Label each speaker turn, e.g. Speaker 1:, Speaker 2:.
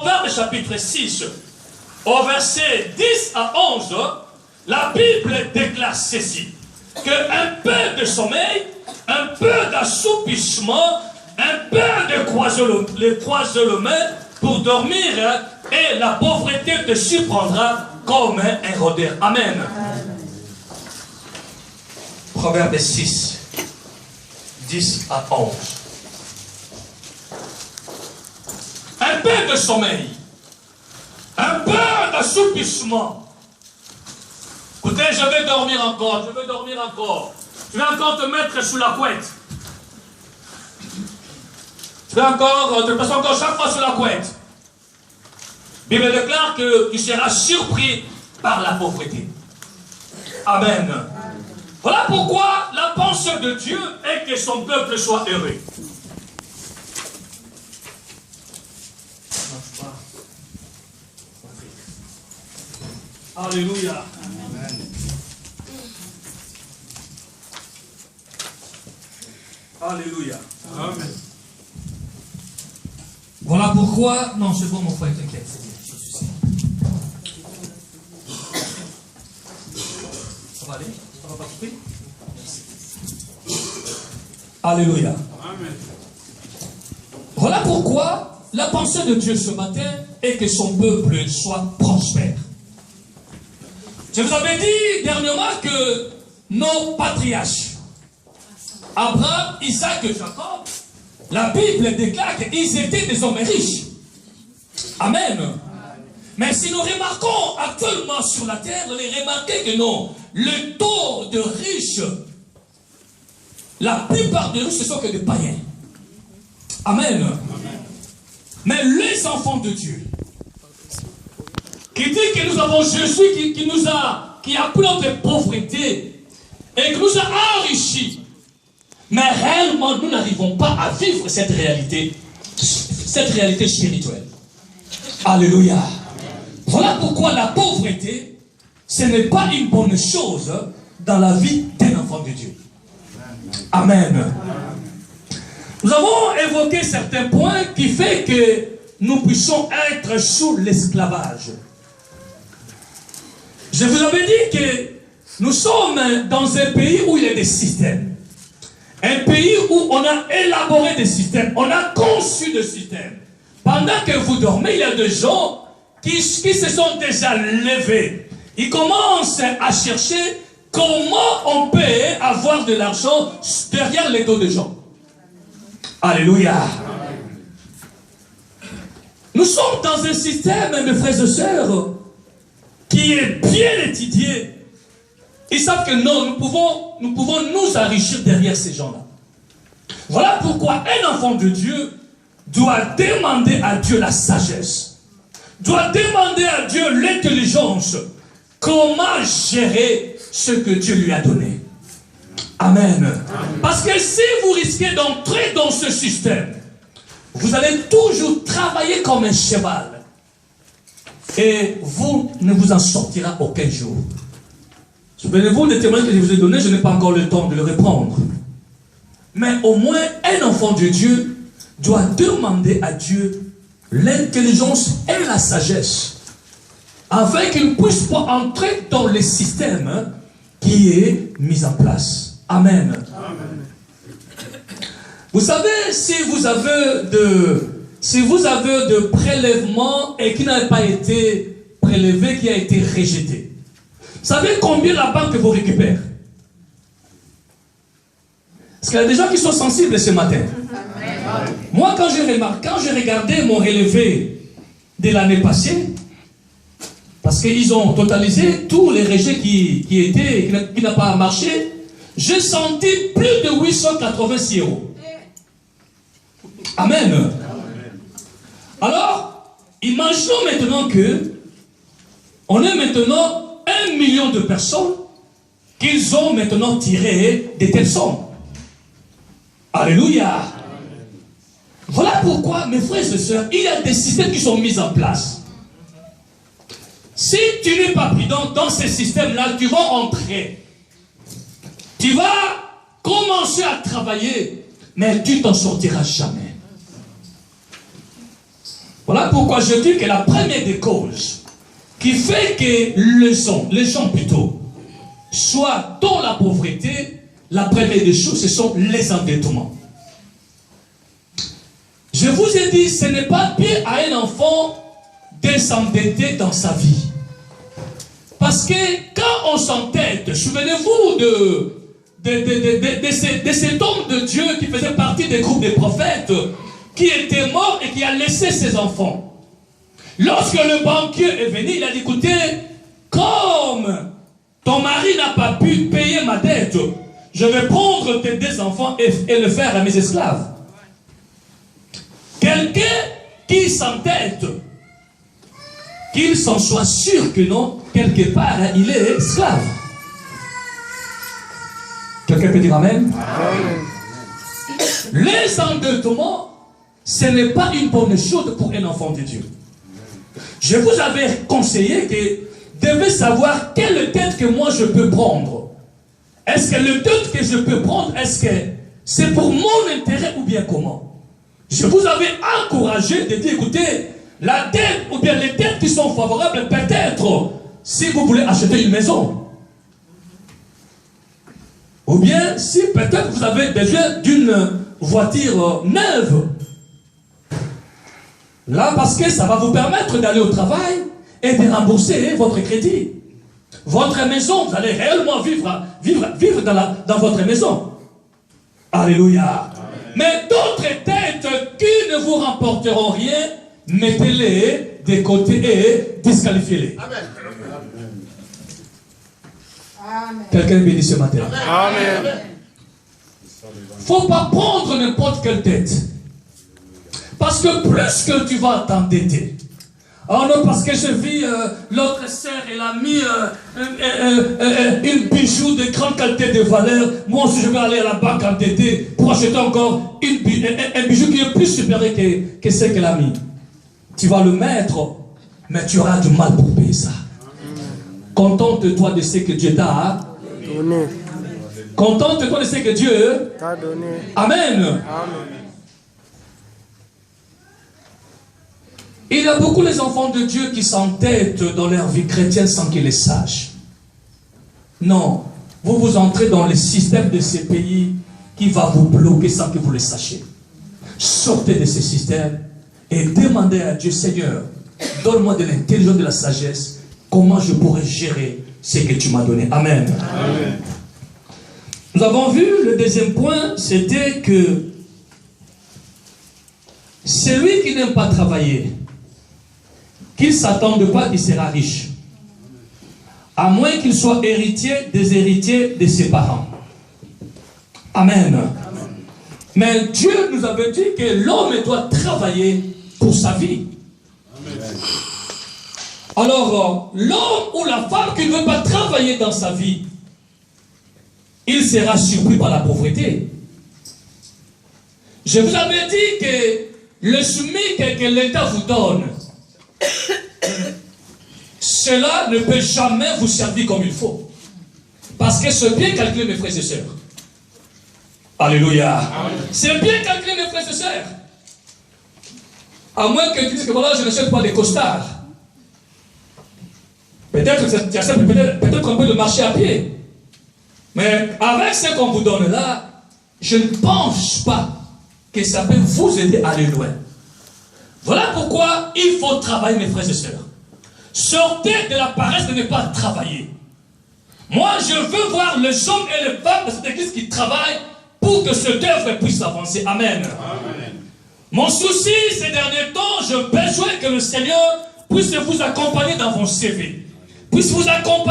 Speaker 1: Proverbe chapitre 6, au verset 10 à 11, la Bible déclare ceci, qu'un peu de sommeil, un peu d'assoupissement, un peu de croisements pour dormir, et la pauvreté te surprendra comme un rôdeur. Amen. Proverbe 6, 10 à 11. Un peu de sommeil, un peu d'assoupissement. Écoutez, je vais dormir encore, je vais dormir encore. Je vais encore te mettre sous la couette. Je vais encore te passer encore chaque fois sous la couette. La Bible déclare que tu seras surpris par la pauvreté. Amen. Voilà pourquoi la pensée de Dieu est que son peuple soit heureux. Alléluia. Amen. Alléluia. Amen. Voilà pourquoi... Non, c'est bon mon frère, t'inquiète, c'est bien, je suis sûr. Ça va aller? Ça va pas couper? Merci. Alléluia. Amen. Voilà pourquoi la pensée de Dieu ce matin est que son peuple soit prospère. Je vous avais dit dernièrement que nos patriarches, Abraham, Isaac et Jacob, la Bible déclare qu'ils étaient des hommes riches. Amen. Mais si nous remarquons actuellement sur la terre, vous allez remarquer que non, le taux de riches, la plupart des riches, ce sont que des païens. Amen. Amen. Mais les enfants de Dieu, qui dit que nous avons Jésus qui a pris notre pauvreté et qui nous a enrichis. Mais réellement, nous n'arrivons pas à vivre cette réalité spirituelle. Alléluia. Voilà pourquoi la pauvreté, ce n'est pas une bonne chose dans la vie d'un enfant de Dieu. Amen. Nous avons évoqué certains points qui font que nous puissions être sous l'esclavage. Je vous avais dit que nous sommes dans un pays où il y a des systèmes. Un pays où on a élaboré des systèmes. On a conçu des systèmes. Pendant que vous dormez, il y a des gens qui se sont déjà levés. Ils commencent à chercher comment on peut avoir de l'argent derrière les dos des gens. Alléluia. Nous sommes dans un système, mes frères et sœurs, qui est bien étudié. Ils savent que non, nous pouvons nous enrichir derrière ces gens-là. Voilà pourquoi un enfant de Dieu doit demander à Dieu la sagesse, doit demander à Dieu l'intelligence, comment gérer ce que Dieu lui a donné. Amen. Amen. Parce que si vous risquez d'entrer dans ce système, vous allez toujours travailler comme un cheval et vous ne vous en sortirez aucun jour. Souvenez-vous des témoignages que je vous ai donnés, je n'ai pas encore le temps de le reprendre. Mais au moins, un enfant de Dieu doit demander à Dieu l'intelligence et la sagesse, afin qu'il puisse pas entrer dans le système qui est mis en place. Amen. Amen. Vous savez, si vous avez de prélèvements et qui n'a pas été prélevé, qui a été rejeté, vous savez combien la banque vous récupère? Parce qu'il y a des gens qui sont sensibles ce matin. Amen. Moi, quand j'ai regardé mon relevé de l'année passée, parce qu'ils ont totalisé tous les rejets qui n'ont pas marché, j'ai senti plus de 886 €. Amen. Amen. Alors, imaginons maintenant que on est maintenant 1 million de personnes qu'ils ont maintenant tiré de telles sommes. Alléluia. Amen. Voilà pourquoi, mes frères et sœurs, il y a des systèmes qui sont mis en place. Si tu n'es pas prudent dans ces systèmes-là, tu vas entrer. Tu vas commencer à travailler, mais tu t'en sortiras jamais. Voilà pourquoi je dis que la première des causes qui fait que les gens plutôt, soient dans la pauvreté, la première des choses, ce sont les endettements. Je vous ai dit, ce n'est pas bien à un enfant de s'endetter dans sa vie. Parce que quand on s'entête, souvenez-vous de cet homme de Dieu qui faisait partie des groupes des prophètes, qui était mort et qui a laissé ses enfants. Lorsque le banquier est venu, il a dit, écoutez, comme ton mari n'a pas pu payer ma dette, je vais prendre tes 2 enfants et le faire à mes esclaves. Quelqu'un qui s'entête, qu'il s'en soit sûr que non, quelque part, il est esclave. Quelqu'un peut dire Amen? Amen. Les endettements, ce n'est pas une bonne chose pour un enfant de Dieu. Je vous avais conseillé que devez savoir quelle dette que moi je peux prendre. Est-ce que le dette que je peux prendre, est-ce que c'est pour mon intérêt ou bien comment? Je vous avais encouragé de dire, écoutez, la dette ou bien les dettes qui sont favorables, peut-être, si vous voulez acheter une maison. Ou bien, si peut-être vous avez besoin d'une voiture neuve. Là, parce que ça va vous permettre d'aller au travail et de rembourser votre crédit. Votre maison, vous allez réellement vivre dans votre maison. Alléluia. Amen. Mais d'autres têtes qui ne vous rapporteront rien, mettez-les de côté et disqualifiez-les. Amen. Quelqu'un me dit ce matin. Amen. Il ne faut pas prendre n'importe quelle dette. Parce que plus que tu vas t'endetter. Oh non, parce que je vis, l'autre sœur, elle a mis une bijou de grande qualité de valeur. Moi aussi, je vais aller à la banque endetter pour acheter encore un bijou qui est plus supérieur que ce qu'elle a mis. Tu vas le mettre, mais tu auras du mal pour payer ça. Contente-toi de ce que Dieu t'a donné. Contente-toi de ce que Dieu t'a donné. Amen. Amen. Il y a beaucoup les enfants de Dieu qui s'entêtent dans leur vie chrétienne sans qu'ils les sachent. Non, vous entrez dans le système de ces pays qui va vous bloquer sans que vous le sachiez. Sortez de ce système et demandez à Dieu, Seigneur, donne-moi de l'intelligence, de la sagesse, comment je pourrais gérer ce que tu m'as donné. Amen. Amen. Nous avons vu, le deuxième point, c'était que celui qui n'aime pas travailler, qu'il ne s'attende pas qu'il sera riche. À moins qu'il soit héritier des héritiers de ses parents. Amen. Amen. Mais Dieu nous avait dit que l'homme doit travailler pour sa vie. Amen. Alors, l'homme ou la femme qui ne veut pas travailler dans sa vie, il sera surpris par la pauvreté. Je vous avais dit que le SMIC que l'État vous donne, cela ne peut jamais vous servir comme il faut. Parce que c'est bien calculé, mes frères et sœurs. Alléluia. C'est bien calculé, mes frères et sœurs. À moins que tu dises que voilà, je n'achète pas des costards. Peut-être que tu acceptes peut-être un peu de marcher à pied. Mais avec ce qu'on vous donne là, je ne pense pas que ça peut vous aider à aller loin. Voilà pourquoi il faut travailler, mes frères et sœurs. Sortez de la paresse de ne pas travailler. Moi, je veux voir les hommes et les femmes de cette église qui travaillent pour que cette œuvre puisse avancer. Amen. Amen. Mon souci ces derniers temps, je besoin que le Seigneur puisse vous accompagner dans vos CV. Puisse vous accompagner.